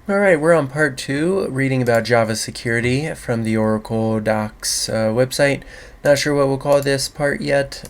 Alright, we're on part 2, reading about Java security from the Oracle Docs website. Not sure what we'll call this part yet.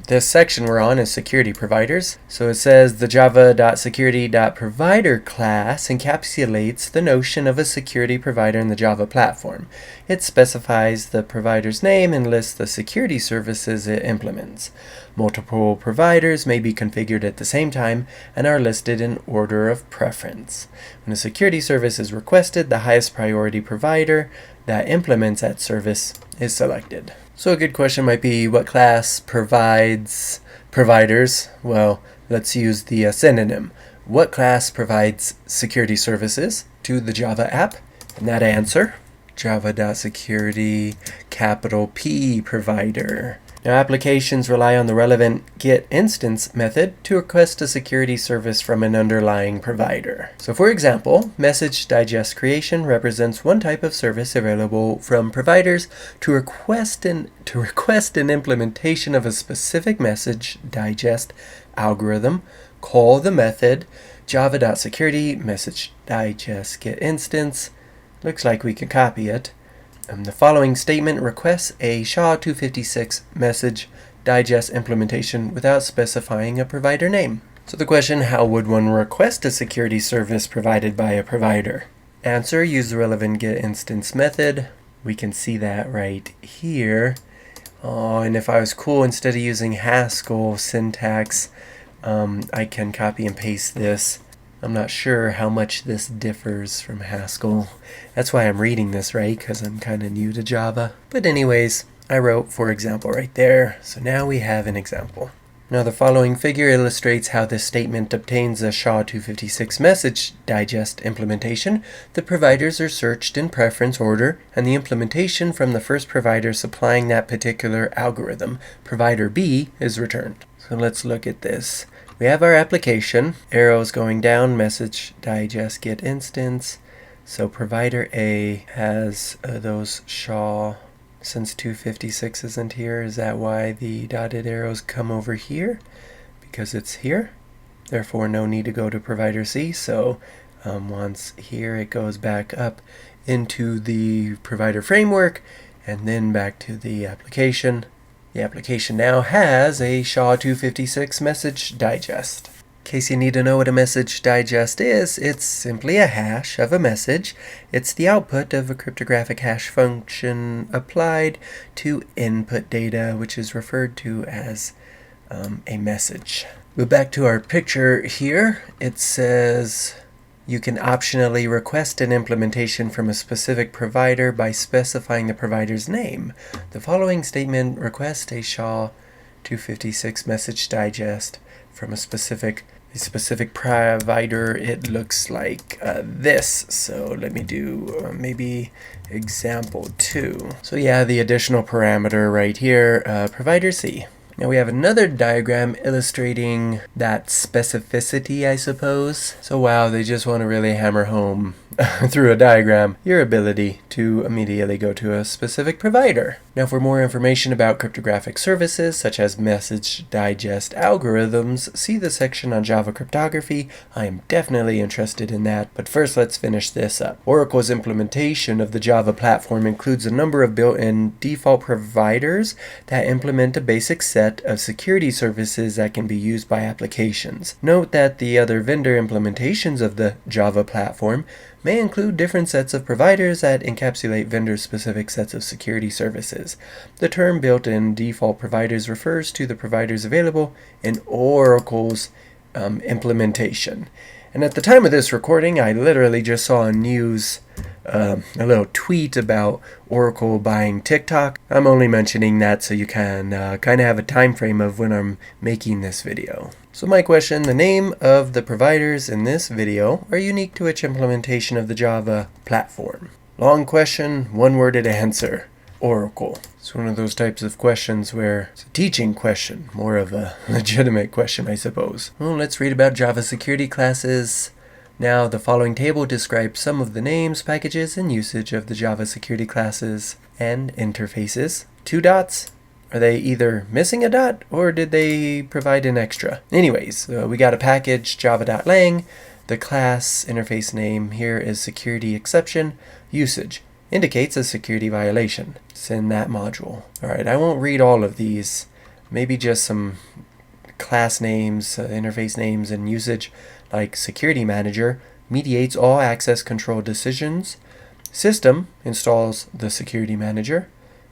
This section we're on is security providers. So it says the java.security.Provider class encapsulates the notion of a security provider in the Java platform. It specifies the provider's name and lists the security services it implements. Multiple providers may be configured at the same time and are listed in order of preference. When a security service is requested, the highest priority provider that implements that service is selected. So a good question might be, what class provides providers? Well, let's use the synonym. What class provides security services to the Java app? And that answer, java.security.Provider. Now, applications rely on the relevant getInstance method to request a security service from an underlying provider. So for example, message digest creation represents one type of service available from providers to request an implementation of a specific message digest algorithm. Call the method java.security MessageDigest.getInstance. Looks like we can copy it. The following statement requests a SHA-256 message digest implementation without specifying a provider name. So the question, how would one request a security service provided by a provider? Answer, use the relevant getInstance method. We can see that right here. And if I was cool, instead of using Haskell syntax, I can copy and paste this. I'm not sure how much this differs from Haskell. That's why I'm reading this, right? Because I'm kind of new to Java. But anyways, I wrote for example right there. So now we have an example. Now the following figure illustrates how this statement obtains a SHA-256 message digest implementation. The providers are searched in preference order, and the implementation from the first provider supplying that particular algorithm, provider B, is returned. So let's look at this. We have our application, arrows going down, message digest get instance. So provider A has those SHA. Since 256 isn't here, is that why the dotted arrows come over here? Because it's here. Therefore, no need to go to provider C. So once here, it goes back up into the provider framework and then back to the application. The application now has a SHA-256 message digest. In case you need to know what a message digest is, it's simply a hash of a message. It's the output of a cryptographic hash function applied to input data, which is referred to as a message. But back to our picture here, it says you can optionally request an implementation from a specific provider by specifying the provider's name. The following statement requests a SHA-256 message digest from a specific provider. It looks like this. So let me do maybe example 2. So yeah, the additional parameter right here, provider C. Now we have another diagram illustrating that specificity, I suppose. So wow, they just want to really hammer home through a diagram your ability to immediately go to a specific provider. Now for more information about cryptographic services such as message digest algorithms, see the section on Java cryptography. I am definitely interested in that, but first let's finish this up. Oracle's implementation of the Java platform includes a number of built-in default providers that implement a basic set of security services that can be used by applications. Note that the other vendor implementations of the Java platform may include different sets of providers that encapsulate vendor-specific sets of security services. The term built-in default providers refers to the providers available in Oracle's implementation. And at the time of this recording, I literally just saw a little tweet about Oracle buying TikTok. I'm only mentioning that so you can kind of have a time frame of when I'm making this video. So my question, the name of the providers in this video are unique to each implementation of the Java platform. Long question, one-worded answer. Oracle. It's one of those types of questions where it's a teaching question, more of a legitimate question, I suppose. Well, let's read about Java security classes. Now, the following table describes some of the names, packages, and usage of the Java security classes and interfaces. 2 dots. Are they either missing a dot or did they provide an extra? Anyways, we got a package, java.lang. The class interface name here is security exception. Usage indicates a security violation. It's in that module. Alright, I won't read all of these. Maybe just some class names, interface names, and usage, like security manager mediates all access control decisions. System installs the security manager.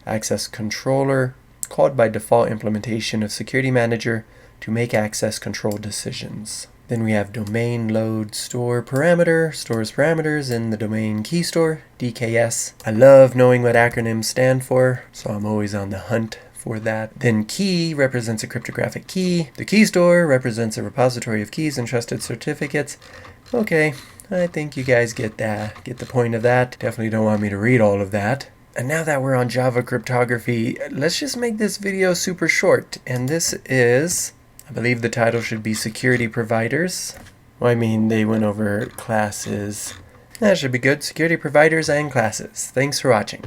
Access controller called by default implementation of security manager to make access control decisions. Then we have domain load store parameter, stores parameters in the domain keystore, DKS. I love knowing what acronyms stand for, so I'm always on the hunt for that. Then key represents a cryptographic key. The keystore represents a repository of keys and trusted certificates. Okay, I think you guys get the point of that. Definitely don't want me to read all of that. And now that we're on Java cryptography, let's just make this video super short. And this is, I believe the title should be Security Providers. Well, I mean, they went over classes. That should be good. Security Providers and classes. Thanks for watching.